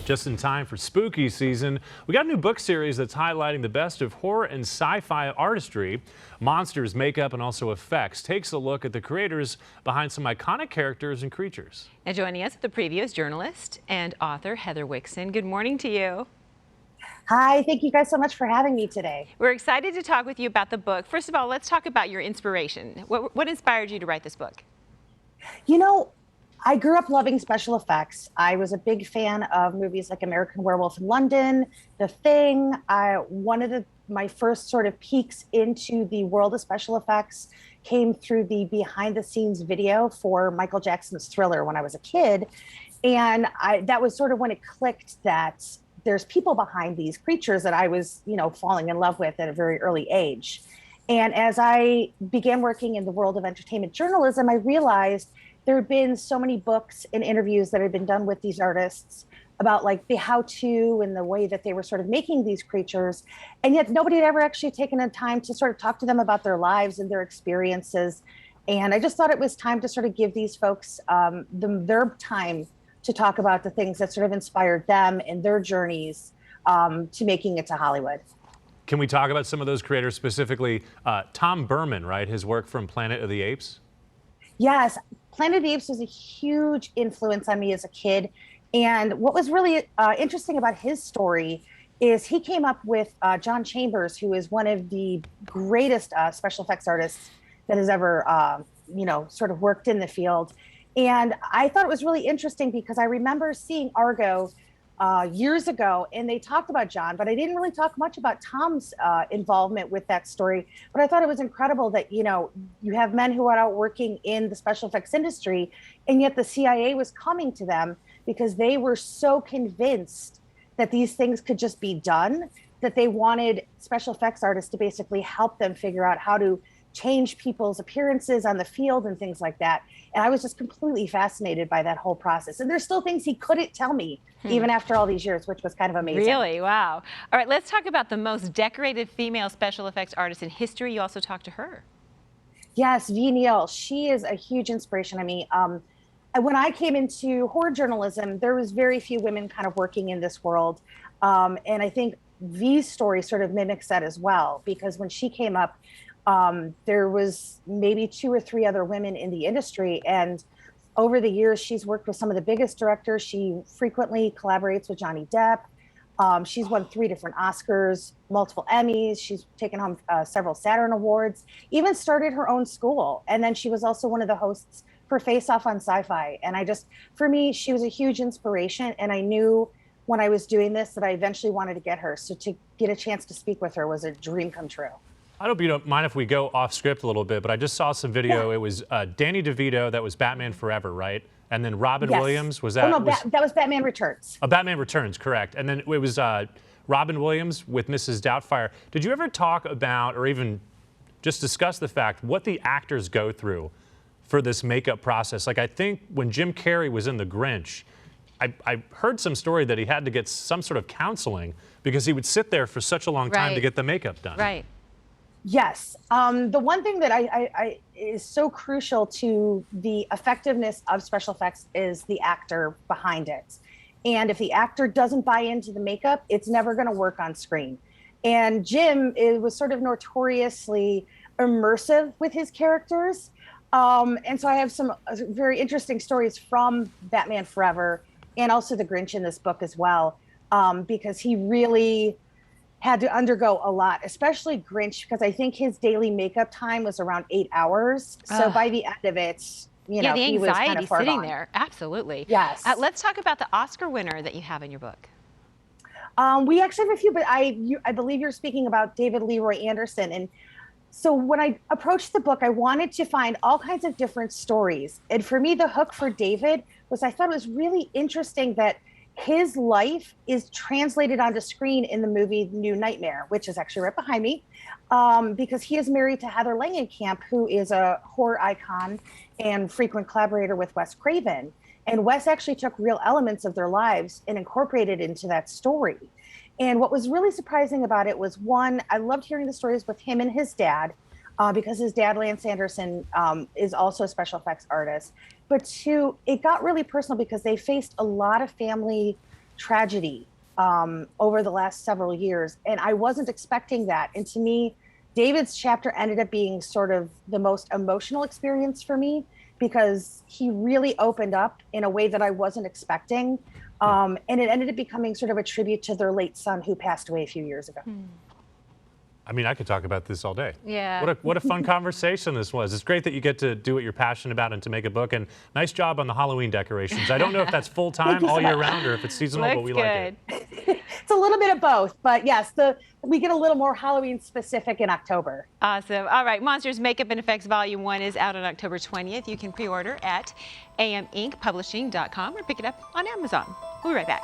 Just in time for spooky season, we got a new book series that's highlighting the best of horror and sci-fi artistry. Monsters, makeup, and also effects takes a look at the creators behind some iconic characters and creatures. And joining us at the preview is journalist and author Heather Wixson. Good morning to you. Hi, thank you guys so much for having me today. We're excited to talk with you about the book. First of all, let's talk about your inspiration. What inspired you to write this book? You know, I grew up loving special effects. I was a big fan of movies like American Werewolf in London, The Thing. One of my first sort of peeks into the world of special effects came through the behind the scenes video for Michael Jackson's Thriller when I was a kid. And that was sort of when it clicked that there's people behind these creatures that I was, falling in love with at a very early age. And as I began working in the world of entertainment journalism, I realized there had been so many books and interviews that had been done with these artists about like the how-to and the way that they were sort of making these creatures. And yet nobody had ever actually taken the time to sort of talk to them about their lives and their experiences. And I just thought it was time to sort of give these folks their time to talk about the things that sort of inspired them and their journeys to making it to Hollywood. Can we talk about some of those creators, specifically Tom Berman, right? His work from Planet of the Apes? Yes, Planet of the Apes was a huge influence on me as a kid. And what was really interesting about his story is he came up with John Chambers, who is one of the greatest special effects artists that has ever, sort of worked in the field. And I thought it was really interesting because I remember seeing Argo years ago, and they talked about John, but I didn't really talk much about Tom's involvement with that story. But I thought it was incredible that, you have men who are out working in the special effects industry, and yet the CIA was coming to them because they were so convinced that these things could just be done, that they wanted special effects artists to basically help them figure out how to change people's appearances on the field and things like that. And I was just completely fascinated by that whole process. And there's still things he couldn't tell me even after all these years, which was kind of amazing. Really? Wow. All right, let's talk about the most decorated female special effects artist in history. You also talked to her. Yes, Neel. She is a huge inspiration. I mean, when I came into horror journalism, there was very few women kind of working in this world. And I think V's story sort of mimics that as well, because when she came up, there was maybe 2 or 3 other women in the industry. And over the years, she's worked with some of the biggest directors. She frequently collaborates with Johnny Depp. She's won 3 different Oscars, multiple Emmys. She's taken home several Saturn Awards, even started her own school. And then she was also one of the hosts for Face Off on Sci-Fi. And for me, she was a huge inspiration. And I knew when I was doing this that I eventually wanted to get her. So to get a chance to speak with her was a dream come true. I hope you don't mind if we go off script a little bit, but I just saw some video. Yeah. It was Danny DeVito, that was Batman Forever, right? And then Robin Williams, was that? Oh, no, that was Batman Returns. Batman Returns, correct. And then it was Robin Williams with Mrs. Doubtfire. Did you ever talk about, or even just discuss the fact, what the actors go through for this makeup process? Like, I think when Jim Carrey was in The Grinch, I heard some story that he had to get some sort of counseling because he would sit there for such a long time to get the makeup done. Right. Yes. The one thing that I is so crucial to the effectiveness of special effects is the actor behind it. And if the actor doesn't buy into the makeup, it's never going to work on screen. And Jim was sort of notoriously immersive with his characters. And so I have some very interesting stories from Batman Forever and also The Grinch in this book as well, because he really had to undergo a lot, especially Grinch, because I think his daily makeup time was around 8 hours. So by the end of it, the anxiety he was kind of far sitting gone. there. Absolutely. Yes. Let's talk about the Oscar winner that you have in your book. We actually have a few, but I believe you're speaking about David Leroy Anderson. And so when I approached the book, I wanted to find all kinds of different stories. And for me, the hook for David was I thought it was really interesting that his life is translated onto screen in the movie New Nightmare, which is actually right behind me, because he is married to Heather Langenkamp, who is a horror icon and frequent collaborator with Wes Craven. And Wes actually took real elements of their lives and incorporated into that story. And what was really surprising about it was, one, I loved hearing the stories with him and his dad, because his dad, Lance Anderson, is also a special effects artist. But two, it got really personal because they faced a lot of family tragedy over the last several years. And I wasn't expecting that. And to me, David's chapter ended up being sort of the most emotional experience for me because he really opened up in a way that I wasn't expecting. And it ended up becoming sort of a tribute to their late son who passed away a few years ago. I mean, I could talk about this all day. Yeah. What a fun conversation this was. It's great that you get to do what you're passionate about and to make a book. And nice job on the Halloween decorations. I don't know if that's full time all year round or if it's seasonal, but we like it. It's a little bit of both, but yes, we get a little more Halloween specific in October. Awesome. All right, Monsters Makeup and Effects Volume 1 is out on October 20th. You can pre-order at aminkpublishing.com or pick it up on Amazon. We'll be right back.